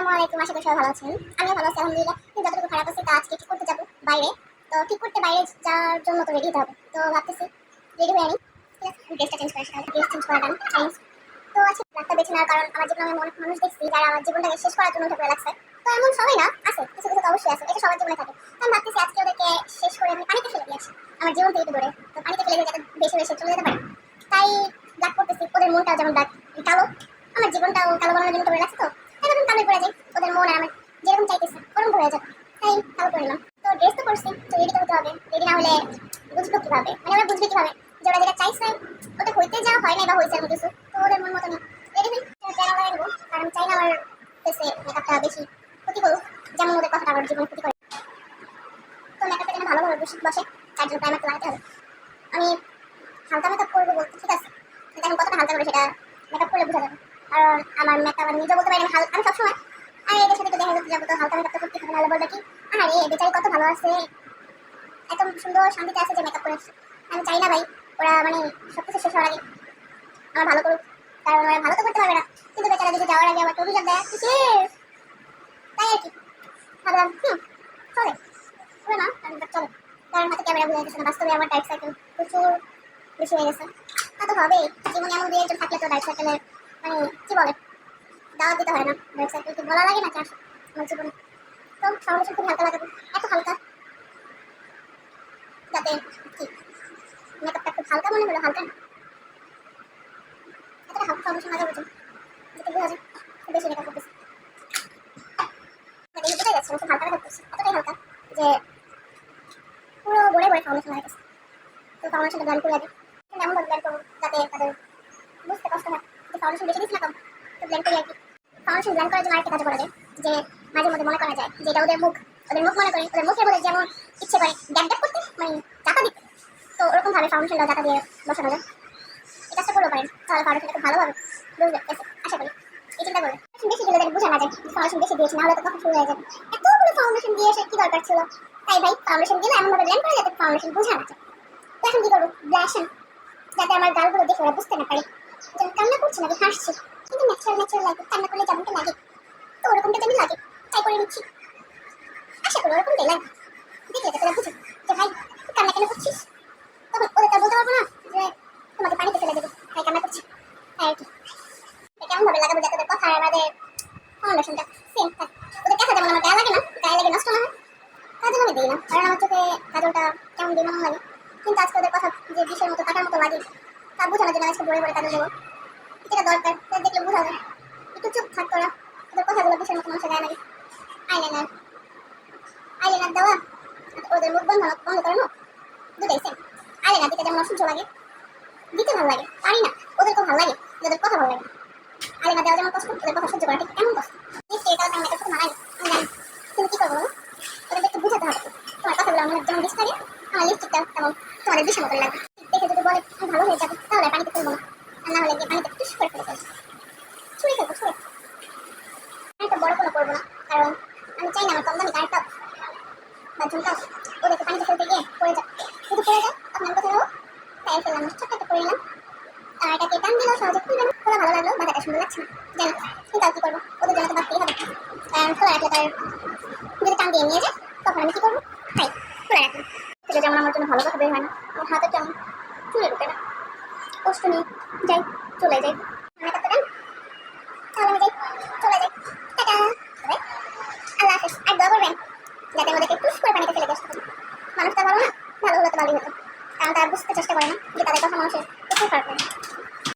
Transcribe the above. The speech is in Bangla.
আসসালামু আলাইকুম, আশা করি সবাই ভালো আছেন। আমিও ভালো আছি আলহামদুলিল্লাহ। কিন্তু যতটুকু খারাপ আছে তা আজকে ঠিক করতে যাবো বাইরে। তো ঠিক করতে বাইরে যাওয়ার জন্য তো রেডি হতে হবে। তো ভাবতেছি রেডি হয়ে আনি। ঠিক আছে, ড্রেসটা চেঞ্জ করে আসি, তাহলে ড্রেস চেঞ্জ করাটা চেঞ্জ। তো আজকে ব্ল্যাকটা বেছে নেওয়ার কারণ আমার জীবনে আমি অনেক মানুষ দেখছি যারা আমার জীবনটাকে শেষ করার জন্য উঠে পড়ে লাগছে। তো এমন সবাই না, আছে কিছু কিছু তো অবশ্যই আছে, এটা সবার জীবনে থাকে। তো আমি ভাবতেছি আজকে ওদেরকে শেষ করে আমি পানিতে ফেলে দিয়ে আসি আমার জীবন থেকে দূরে। তো পানিতে ফেলে দিয়ে যাতে বেশি বেশি চলে যেতে পারে, তাই ব্ল্যাক করতেছি। ওদের মনটাও যেমন ব্ল্যাক কালো, আমার জীবনটাও কালো বানানোর জন্য পড়ে লাগছে। তো এখন কালো করে যাই, ওদের মন আর আমার যেরকম চাইতেছে ওরকম হয়ে যাবে, তাই কালো করে নিলাম। তো ড্রেস তো করছি, তো রেডি তো হতে হবে। রেডি না হলে বুঝবো কিভাবে, মানে ওরা বুঝবে কিভাবে যে ওরা যেটা চাইছে ওটা হইতে যাওয়া হয় না বা হয়েছে এমন কিছু। তো ওদের মন মতো নেই রেডি হই, প্যারা লাগাই নেবো। কারণ আমি চাই না আমার ফেসে মেকআপটা বেশি ক্ষতি করুক, যেমন ওদের কথাটা আমার জীবনে ক্ষতি করে। তো মেকআপটা যেন ভালোভাবে বসে, তার জন্য প্রাইমারটা লাগাতে হবে। আমি হালকা মেকআপ করবো বলতে ঠিক আছে, কিন্তু এখন কতটা হালকা করে সেটা মেকআপ করলে বোঝা যাবে। কারণ আমার মেকআপ আমি নিজে বলতে পারি আমি সবসময় আর এদের সাথে তো দেখা করতে যাবো, তো হালকা মেকআপ তো করতে হবে, নাহলে বলবে কি আরে বেচারি কত ভালো আছে, এত সুন্দর শান্তিতে আছে যে মেকআপ করে আসছে। আমি চাই না ভাই ওরা মানে সবকিছু শেষ হওয়ার আগে আমার ভালো করুক, কারণ ওরা ভালো তো করতে পারবে না, কিন্তু বেচারা যদি যাওয়ার আগে আমার অভিযোগ দেয় কিসের, তাই আর কি ভাবলাম চলে পুরো না চলে। কারণ হাতে ক্যামেরা বুঝে গেছে না, বাস্তবে আমার ডাইট সাইকেল প্রচুর বেশি হয়ে গেছে। তা তো হবেই, জীবনে এমন দুই একজন থাকলে তো ডাইট সাইকেলের মানে কি বলে দাওয়াত দিতে হয় না। ডাইট সাইকেল কি বলা লাগে না চাষ আমার জীবনে। তো ফাউন্ডেশন খুব হালকা লাগাবো, এত হালকা যাতে কি মেকআপটা খুব হালকা মনে হলো, হালকা না এতটা হালকা ফাউন্ডেশন লাগাবো যাতে বোঝা যায় খুব বেশি মেকআপ করতেছি। বুঝতে যাচ্ছে খুব হালকা করতেছি, এতটাই হালকা যে পুরো গড়ে গড়ে ফাউন্ডেশন লাগাইতেছে। তো ফাউন্ডেশনটা ব্ল্যান্ড করে আগে এমনভাবে ব্ল্যান্ড করবো যাতে তাদের বুঝতে কষ্ট হয় যে ফাউন্ডেশন বেশি দিচ্ছি না কম। তো ব্ল্যান্ড করি আর কি। ফাউন্ডেশন ব্ল্যান্ড করার জন্য আরেকটা কাজ করা যায়, যে মাঝে মধ্যে মনে করা যায় যে এটা ওদের মুখ মনে করি ওদের মুখের মধ্যে যেমন ইচ্ছে করে ড্যাপ ড্যাপ করতে মানে চাকা দিতে, তো ওরকম ভাবে ফাউন্ডেশনটা চাকা দিয়ে বসানো যায়। এই কাজটা করতে পারেন, তাহলে ফাউন্ডেশনটা খুব ভালোভাবে বুঝবে আশা করি। এই চিন্তা করবে বেশি দিলে যাতে বোঝা না যায় ফাউন্ডেশন বেশি দিয়েছি, নাহলে তো কথা শুরু হয়ে যাবে এতগুলো ফাউন্ডেশন দিয়ে এসে কি দরকার ছিল। তাই ভাই ফাউন্ডেশন দিলে এমনভাবে ব্ল্যান্ড করা যাতে ফাউন্ডেশন বোঝা না যায়। তো এখন কি করবো ব্লাশন, যাতে আমার গালগুলো দেখে ওরা বুঝতে না পারে যে আমি কান্না করছি নাকি হাসছি, কিন্তু ন্যাচারাল লাগে, কান্না করলে যেমনটা লাগে তো ওরকমটা তেমনি লাগে, তাই করে নিচ্ছি। আশা করি ওরকমটাই লাগে, দেখলে তোরা বুঝি যে ভাই তুই কান্না কেন করছিস। তখন ওদের তা বলতে পারবো না যে তোমাকে পানিতে ফেলে দেবো তাই কান্না করছি, তাই আর কি। কেমনভাবে লাগাবো যাতে ওদের কথা আর আমাদের ফাউন্ডেশনটা সেম থাকে, ওদের কথা যেমন আমার গায়ে লাগে না, গায়ে লেগে নষ্ট না হয়, কাজল আমি দিই না। কারণ আমার চোখে কাজলটা কেমন বিমান লাগে, কিন্তু আজকে ওদের কথা যে বিষের মতো কাটার মতো লাগে তা বোঝানোর জন্য আজকে বড়ে বড়ে কাজল দেবো, যেটা দরকার দেখলে বোঝা যায়। একটু চুপ থাকতো ওরা, ওদের কথাগুলো বিষের মতো মানুষের গায়ে লাগে। আইলাইনার আইলাইনার দেওয়া ওদের মুখ বন্ধ বন্ধ করানো দুটাই সেম। আইলাইনার দিতে যেমন অসহ্য লাগে, দিতে ভালো লাগে পারি না, ওদেরকেও ভালো লাগে ওদের কথা ভালো লাগে। আইলাইনার দেওয়া যেমন কষ্ট ওদের কথা সহ্য করা ঠিক এমন কষ্ট। নিশ্চয়ই এটা আমি মেকআপ করতে মানাই আমি জানি, কিন্তু কি করবো ওদের একটু বুঝাতে হবে তোমার কথাগুলো আমার যেমন বিষ থাকে আমার লিপস্টিকটা তেমন তোমাদের বিষের মতো লাগবে। দেখে যদি বলে আমি ভালো হয়ে যাবে তাহলে পানিতে ফেলবো না, আর না হলে গিয়ে পানিতে টুস করে ফেলে ফেলবো, ছুঁড়ে ফেলবো ছুঁড়ে। একটা বড় কোনো করবো না, কারণ আমি চাই না আমার কম দামি কারেন্টটা বা ঝুমকা ওদেরকে পানিতে ফেলতে গিয়ে পড়ে যায়, শুধু পড়ে যায় তখন আমি কোথায় যাবো, তাই ফেললাম না, ছোট্ট একটা করে নিলাম। আর এটাকে টান দিলেও সহজে খুলবে না, খোলা ভালো লাগলো মাথাটা সুন্দর লাগছে না জানো, কিন্তু আর কি করবো ওদের জন্য তো বাড়তেই হবে। কারণ খোলা রাখলে তার যদি টান দিয়ে নিয়ে যায় তখন আমি কি করবো, তাই খোলা রাখলাম। সেটা যেমন আমার জন্য ভালো কথা বের হয় না, আমার হাতে তেমন চুলে ঢুকে না, কষ্ট নেই, যাই চলে যাই মেকআপটা দেন তাহলে আমি যাই চলে যাই, টাটা আল্লাহ হাফেজ। আর দোয়া করবেন যাতে আমাদেরকে টুস করে পানিতে ফেলে দিয়ে আসতে পারি। মানুষটা ভালো না, ভালো হলে তো ভালোই হতো, কারণ তারা বুঝতে চেষ্টা করে না যে তাদের কথা মানুষের প্রচুর খারাপ লাগে।